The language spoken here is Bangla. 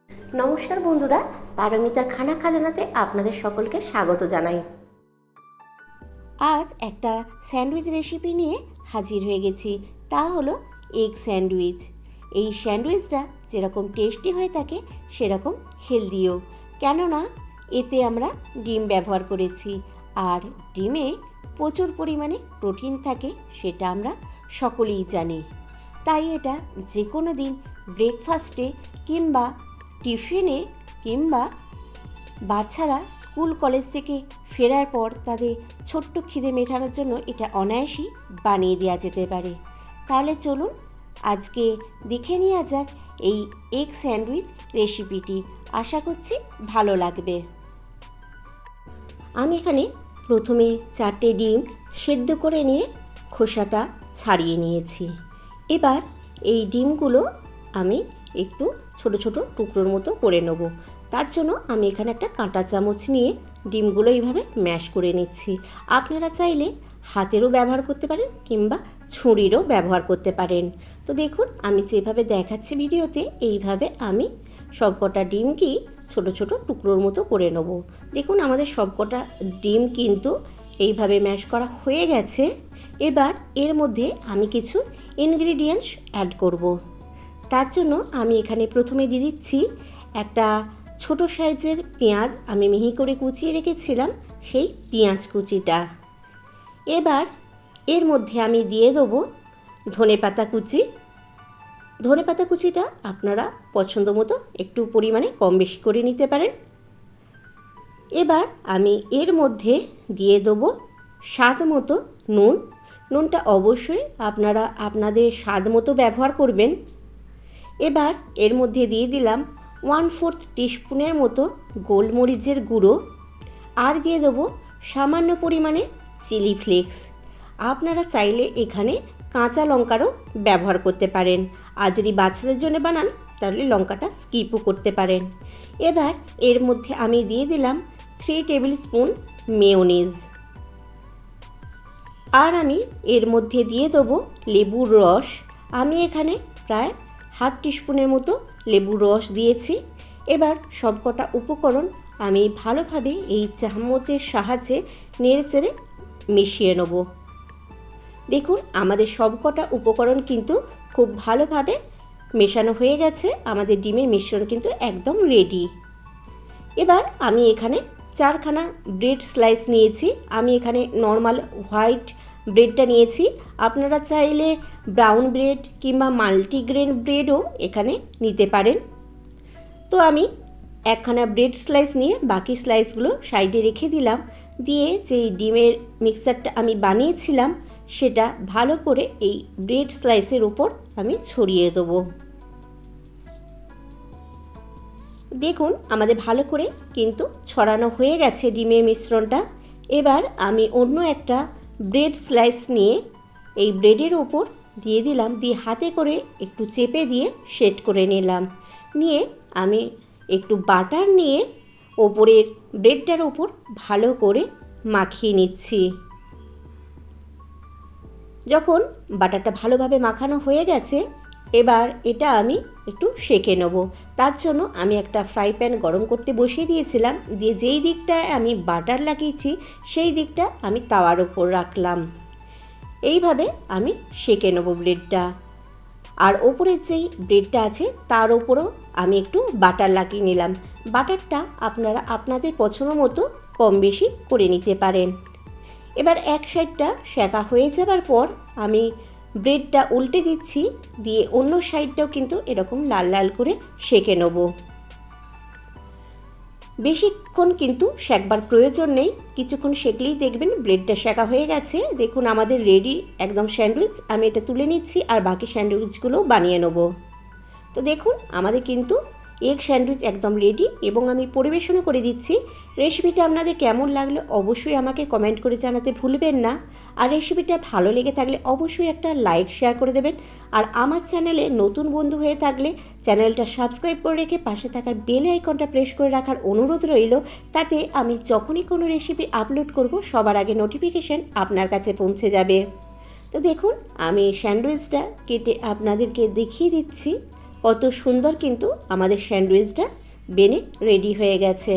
নমস্কার বন্ধুরা, পারমিতার খানা খাজানাতে আপনাদের সকলকে স্বাগত জানাই। আজ একটা স্যান্ডউইচ রেসিপি নিয়ে হাজির হয়ে গেছি। তা হলো এগ স্যান্ডউইচ। এই স্যান্ডউইচটা যেরকম টেস্টি হয়ে থাকে সেরকম হেলদিও, কেননা এতে আমরা ডিম ব্যবহার করেছি। আর ডিমে প্রচুর পরিমাণে প্রোটিন থাকে, সেটা আমরা সকলেই জানি। তাই এটা যে কোনো দিন ব্রেকফাস্টে কিংবা টিফিনে কিংবা বাচ্চারা স্কুল কলেজ থেকে ফেরার পর তাদের ছোট্ট খিদে মেটানোর জন্য এটা অনায়াসই বানিয়ে দেওয়া যেতে পারে। তাহলে চলুন আজকে দেখে নেওয়া যাক এই এগ স্যান্ডউইচ রেসিপিটি। আশা করছি ভালো লাগবে। আমি এখানে প্রথমে 4টে ডিম সেদ্ধ করে নিয়ে খোসাটা ছাড়িয়ে নিয়েছি। এবার এই ডিমগুলো আমি একটু ছোট ছোট টুকরোর মতো করে নেব। তার জন্য আমি এখানে একটা কাঁটা চামচ নিয়ে ডিমগুলো এইভাবে ম্যাশ করে নিচ্ছি। আপনারা চাইলে হাতেরও ব্যবহার করতে পারেন কিংবা ছুরিরও ব্যবহার করতে পারেন। তো দেখুন আমি যেভাবে দেখাচ্ছি ভিডিওতে, এইভাবে আমি সবকটা ডিমকেই ছোট ছোট টুকরোর মতো করে নেব। দেখুন আমাদের সবকটা ডিম কিন্তু এইভাবে ম্যাশ করা হয়ে গেছে। এবার এর মধ্যে আমি কিছু ইনগ্রিডিয়েন্টস অ্যাড করব। তার জন্য আমি এখানে প্রথমে দিয়ে দিচ্ছি একটা ছোট সাইজের পেঁয়াজ, আমি মিহি করে কুচিয়ে রেখেছিলাম সেই পেঁয়াজ কুচিটা। এবার এর মধ্যে আমি দিয়ে দেবো ধনেপাতা কুচি। ধনেপাতা কুচিটা আপনারা পছন্দ মতো একটু পরিমাণে কম বেশি করে নিতে পারেন। এবার আমি এর মধ্যে দিয়ে দেবো স্বাদ মতো নুন। নুনটা অবশ্যই আপনারা আপনাদের স্বাদ মতো ব্যবহার করবেন। এবার এর মধ্যে দিয়ে দিলাম 1/4 টিস্পুনের মতো গোলমরিচের গুঁড়ো, আর দিয়ে দেবো সামান্য পরিমাণে চিলি ফ্লেক্স। আপনারা চাইলে এখানে কাঁচা লঙ্কারও ব্যবহার করতে পারেন, আর যদি বাচ্চাদের জন্য বানান তাহলে লঙ্কাটা স্কিপও করতে পারেন। এবার এর মধ্যে আমি দিয়ে দিলাম 3 টেবিল স্পুন মেয়োনিজ, আর আমি এর মধ্যে দিয়ে দেবো লেবুর রস। আমি এখানে প্রায় 1/2 টিস্পুনের মতো লেবুর রস দিয়েছি। এবার সবকটা উপকরণ আমি ভালোভাবে এই চামচের সাহায্যে নেড়েচেড়ে মিশিয়ে নেব। দেখুন আমাদের সবকটা উপকরণ কিন্তু খুব ভালোভাবে মেশানো হয়ে গেছে। আমাদের ডিমের মিশ্রণ কিন্তু একদম রেডি। এবার আমি এখানে 4খানা ব্রেড স্লাইস নিয়েছি। আমি এখানে নর্মাল হোয়াইট ব্রেডটা নিয়েছি। আপনারা চাইলে ব্রাউন ব্রেড কিংবা মাল্টিগ্রেন ব্রেডও এখানে নিতে পারেন। তো আমি 1খানা ব্রেড স্লাইস নিয়ে বাকি স্লাইসগুলো সাইডে রেখে দিলাম। দিয়ে যেই ডিমের মিক্সচারটা আমি বানিয়েছিলাম সেটা ভালো করে এই ব্রেড স্লাইসের উপর আমি ছড়িয়ে দেবো। দেখুন আমাদের ভালো করে কিন্তু ছড়ানো হয়ে গেছে ডিমের মিশ্রণটা। এবার আমি অন্য একটা ব্রেড স্লাইস নিয়ে এই ব্রেডের ওপর দিয়ে দিলাম, দিয়ে হাতে করে একটু চেপে দিয়ে সেট করে নিলাম। নিয়ে আমি একটু বাটার নিয়ে ওপরের ব্রেডটার ওপর ভালো করে মাখিয়ে নিচ্ছি। যখন বাটারটা ভালোভাবে মাখানো হয়ে গেছে, এবার এটা আমি একটু সেঁকে নেব। তার জন্য আমি একটা ফ্রাই প্যান গরম করতে বসিয়ে দিয়েছিলাম, দিয়ে যেই দিকটায় আমি বাটার লাগিয়েছি সেই দিকটা আমি তাওয়ার ওপর রাখলাম। এইভাবে আমি সেঁকে নেব ব্রেডটা। আর ওপরের যেই ব্রেডটা আছে তার ওপরও আমি একটু বাটার লাগিয়ে নিলাম। বাটারটা আপনারা আপনাদের পছন্দ মতো কম বেশি করে নিতে পারেন। এবার এক সাইডটা সেঁকা হয়ে যাবার পর আমি ব্রেডটা উল্টে দিচ্ছি, দিয়ে অন্য সাইডটাও কিন্তু এরকম লাল লাল করে সেঁকে নেব। বেশিক্ষণ কিন্তু সেঁকবার প্রয়োজন নেই, কিছুক্ষণ সেঁকলেই দেখবেন ব্রেডটা সেঁকা হয়ে গেছে। দেখুন আমাদের রেডি একদম স্যান্ডউইচ। আমি এটা তুলে নিচ্ছি আর বাকি স্যান্ডউইচগুলোও বানিয়ে নেব। তো দেখুন আমাদের কিন্তু এগ স্যান্ডউইচ একদম রেডি এবং আমি পরিবেশনও করে দিচ্ছি। রেসিপিটা আপনাদের কেমন লাগলো অবশ্যই আমাকে কমেন্ট করে জানাতে ভুলবেন না। আর রেসিপিটা ভালো লেগে থাকলে অবশ্যই একটা লাইক শেয়ার করে দেবেন। আর আমার চ্যানেলে নতুন বন্ধু হয়ে থাকলে চ্যানেলটা সাবস্ক্রাইব করে রেখে পাশে থাকার বেল আইকনটা প্রেস করে রাখার অনুরোধ রইল। তাতে আমি যখনই কোনো রেসিপি আপলোড করব সবার আগে নোটিফিকেশন আপনার কাছে পৌঁছে যাবে। তো দেখুন আমি স্যান্ডউইচটা কেটে আপনাদেরকে দেখিয়ে দিচ্ছি। কত সুন্দর কিন্তু আমাদের স্যান্ডউইচটা বেনে রেডি হয়ে গেছে।